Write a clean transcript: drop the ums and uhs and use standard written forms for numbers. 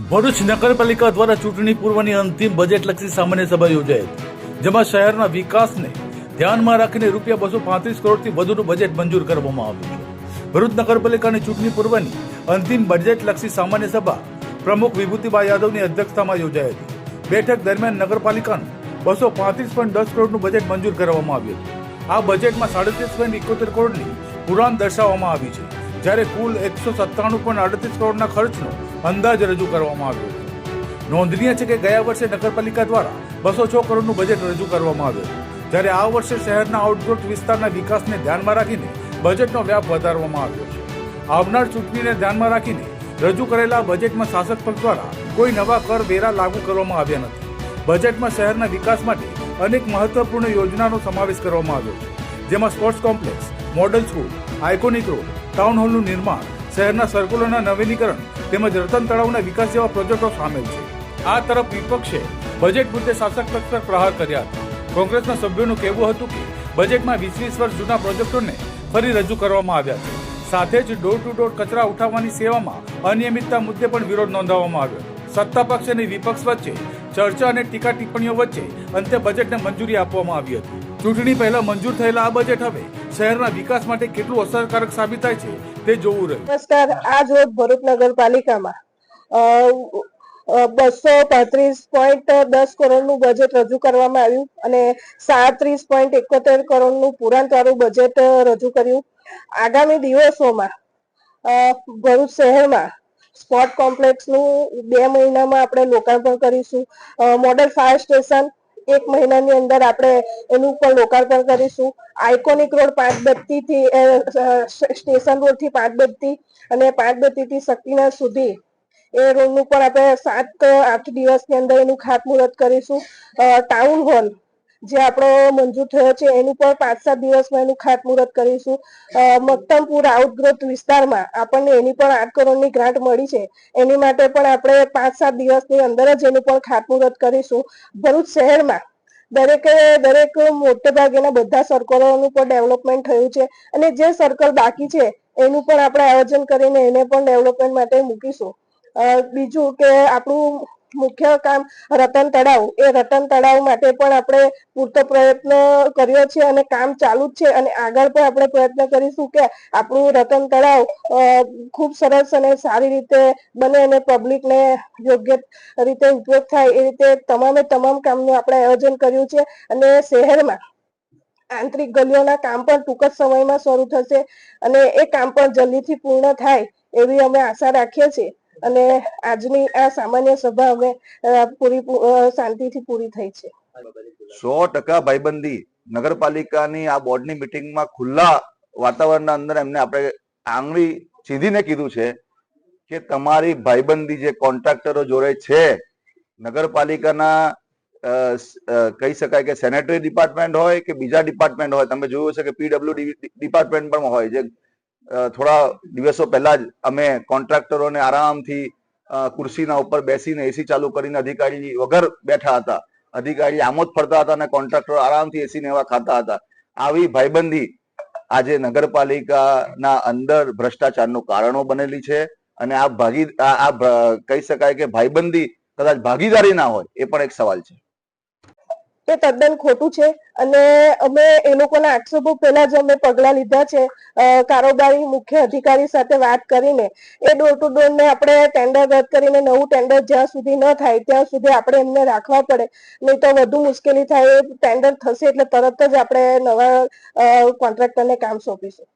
ભરૂચ નગરપાલિકા દ્વારા ચૂંટણી પૂર્વની અંતિમ બજેટલક્ષી સામાન્ય સભા યોજાઈ હતી, જેમાં શહેરના વિકાસને ધ્યાનમાં રાખીને ₹235 કરોડથી વધુનું બજેટ મંજૂર કરવામાં આવ્યું છે। ભરૂચ નગરપાલિકાની ચૂંટણી પૂર્વની અંતિમ બજેટલક્ષી સામાન્ય સભા પ્રમુખ વિભૂતિબા યાદવની અધ્યક્ષતામાં યોજાઈ હતી। બેઠક દરમિયાન નગરપાલિકાનું ₹235.10 કરોડનું બજેટ મંજૂર કરવામાં આવ્યું હતું। આ બજેટમાં 37.71 કરોડની પુરાણ દર્શાવવામાં આવી છે, જ્યારે કુલ 197.38 કરોડના ખર્ચનો અંદાજ રજૂ કરવામાં આવ્યો છે। નોંધનીય છે કે ગયા વર્ષે નગરપાલિકા દ્વારા 206 કરોડનું બજેટ રજૂ કરવામાં આવ્યું હતું, જ્યારે આ વર્ષે શહેરના આઉટગ્રોથ વિસ્તારના વિકાસને ધ્યાનમાં રાખીને બજેટનો વ્યાપ વધારવામાં આવ્યો છે। આવનાર ચૂંટણીને ધ્યાનમાં રાખીને રજૂ કરેલા બજેટમાં શાસક પક્ષ દ્વારા કોઈ નવા કર વેરા લાગુ કરવામાં આવ્યા નથી। બજેટમાં શહેરના વિકાસ માટે અનેક મહત્વપૂર્ણ યોજનાનો સમાવેશ કરવામાં આવ્યો છે, જેમાં sports complex, model school, iconic road, town હોલનું નિર્માણ, શહેરના સર્કલોના નવીનીકરણ તેમજ રતન તળાવના વિકાસ જેવા પ્રોજેક્ટો સામેલ છે। આ તરફ વિપક્ષે બજેટ મુદ્દે શાસક પક્ષ પર પ્રહાર કર્યા હતા। કોંગ્રેસના સભ્યોનું કહેવું હતું કે બજેટમાં 20 વર્ષ જૂના પ્રોજેક્ટોને ફરી રજૂ કરવામાં આવ્યા છે। સાથે જ ડોર ટુ ડોર કચરા ઉઠાવવાની સેવામાં અનિયમિતતા મુદ્દે પણ વિરોધ નોંધાવવામાં આવ્યો। સત્તા પક્ષ અને વિપક્ષ વચ્ચે ચર્ચા અને ટીકા ટિપ્પણીઓ વચ્ચે અંતે બજેટને મંજૂરી આપવામાં આવી હતી। ચૂંટણી પહેલા મંજૂર થયેલા આ બજેટ હવે શહેરના વિકાસ માટે કેટલું અસરકારક સાબિત થાય છે તે જોવું રહ્યું। નમસ્કાર, આજ રોજ ભરૂચ નગરપાલિકામાં 235.10 કરોડનું બજેટ રજૂ કરવામાં આવ્યું અને 37.71 કરોડનું પુરાંતવાળું બજેટ રજૂ કર્યું। આગામી દિવસોમાં ભરૂચ શહેરમાં સ્પોર્ટ કોમ્પ્લેક્સનું 2 મહિનામાં આપણે લોકાર્પણ કરીશું। મોડલ ફાયર સ્ટેશન 1 મહિનાની અંદર આપણે એનું પણ લોકાર્પણ કરીશું। આઇકોનિક રોડ 5 બત્તીથી સ્ટેશન રોડથી 5 બત્તી અને 5 બત્તીથી શક્તિનગર સુધી એ રોડનું પણ આપણે 7-8 દિવસની અંદર એનું ખાતમુહૂર્ત કરીશું। ટાઉન હોલ જે આપણો મંજૂર થયો છે એનું પણ 5-7 દિવસમાં એનું ખાતમુહૂર્ત કરીશું। મક્તમપુર આઉટગ્રોથ વિસ્તારમાં આપણને એની પણ 8 કરોડની ગ્રાન્ટ મળી છે, એની માટે પણ આપણે 5-7 દિવસની અંદર જ એનું પણ ખાતમુહૂર્ત કરીશું। ભરૂચ શહેરમાં દરેક મોટે ભાગેના બધા સર્કલોનું પણ ડેવલપમેન્ટ થયું છે અને જે સર્કલ બાકી છે એનું પણ આપણે આયોજન કરીને એને પણ ડેવલપમેન્ટ માટે મૂકીશું। બીજું કે આપણું મુખ્ય કામ રતન તળાવ, એ રતન તળાવ માટે પણ આપણે પૂરતો પ્રયત્ન કર્યો છે અને કામ ચાલુ જ છે અને આગળ પણ આપણે પ્રયત્ન કરીશું કે આપણું રતન તળાવ ખૂબ સરસ અને સારી રીતે બને અને પબ્લિકને યોગ્ય રીતે ઉપયોગ થાય એ રીતે તમામ કામનું આપણે આયોજન કર્યું છે અને શહેરમાં આંતરિક ગલીઓના કામ પણ ટૂંક જ સમયમાં શરૂ થશે અને એ કામ પણ જલ્દીથી પૂર્ણ થાય એવી અમે આશા રાખીએ છીએ અને આજની આ સામાન્ય સભા અમે શાંતિથી પૂરી થઈ છે। 100% ભાઈબંધી નગરપાલિકાની આ બોર્ડની મિટિંગમાં ખુલ્લા વાતાવરણના અંદર એમને આપણે આંગળી ચીંધીને કીધું છે કે તમારી ભાઈબંધી જે કોન્ટ્રાક્ટરો જોડે છે, નગરપાલિકાના કહી શકાય કે સેનેટરી ડિપાર્ટમેન્ટ હોય કે બીજા ડિપાર્ટમેન્ટ હોય, તમે જોયું હશે કે પીડબ્લ્યુડી ડિપાર્ટમેન્ટ પણ હોય, જે થોડા દિવસો પહેલા જ અમે કોન્ટ્રાક્ટરોને આરામથી ખુરશીના ઉપર બેસીને એસી ચાલુ કરીને અધિકારી વગર બેઠા હતા, અધિકારી આમોદ ફરતા હતા અને કોન્ટ્રાક્ટરો આરામથી એસીને એવા ખાતા હતા। આવી ભાઈબંધી આજે નગરપાલિકાના અંદર ભ્રષ્ટાચારનું કારણો બનેલી છે અને આ કહી શકાય કે ભાઈબંધી કદાચ ભાગીદારી ના હોય એ પણ એક સવાલ છે। એ તદ્દન ખોટું છે અને અમે એ લોકોના આક્ષેપો પહેલા જ અમે પગલાં લીધા છે। કારોબારી મુખ્ય અધિકારી સાથે વાત કરીને એ ડોર ટુ ડોર ને આપણે ટેન્ડર રદ કરીને નવું ટેન્ડર જ્યાં સુધી ન થાય ત્યાં સુધી આપણે એમને રાખવા પડે, નહીં તો વધુ મુશ્કેલી થાય। ટેન્ડર થશે એટલે તરત જ આપણે નવા કોન્ટ્રાક્ટરને કામ સોંપીશું।